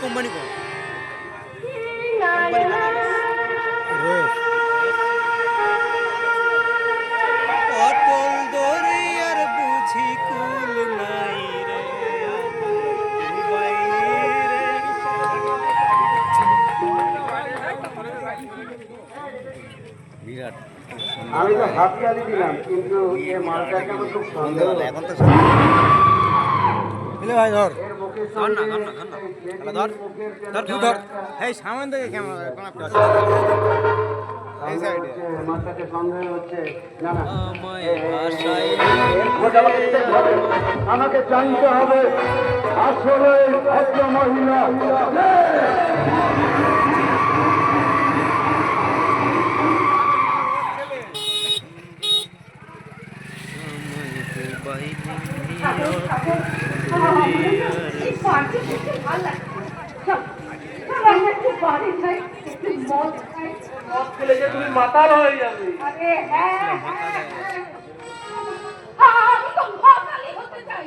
Company কো অতল দরিয়ার বুঝি কুল নাই রে বিরাট। আমি তো হাত তালি দিলাম কিন্তু এই মালটাকে আমার খুব সন্দেহ। এখন তো ভাই ধর ধর না ধর না ধর ধর ধর ধর এই সামনে থেকে ক্যামেরা এই সাইডে মালটাকে সন্দেহ হচ্ছে। না না আমাকে জানতে হবে আসলে ভদ্র মহিলা তুমি মাতাল হয়ে যাবে। আমি তো মাতালই হতে চাই।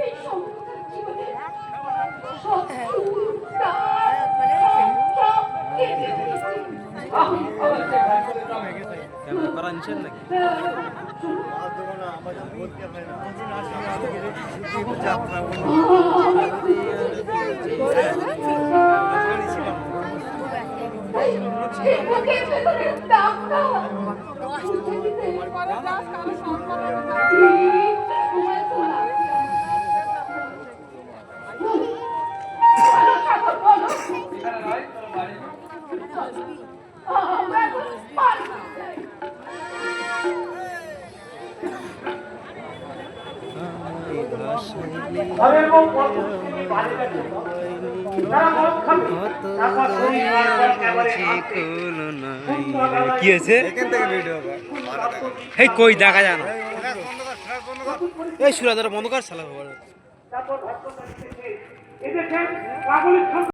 এই সমস্ত জীবনে কি হয়েছে এই কই দেখা যায় না এই সুরাদার বন্ধ কর সালা।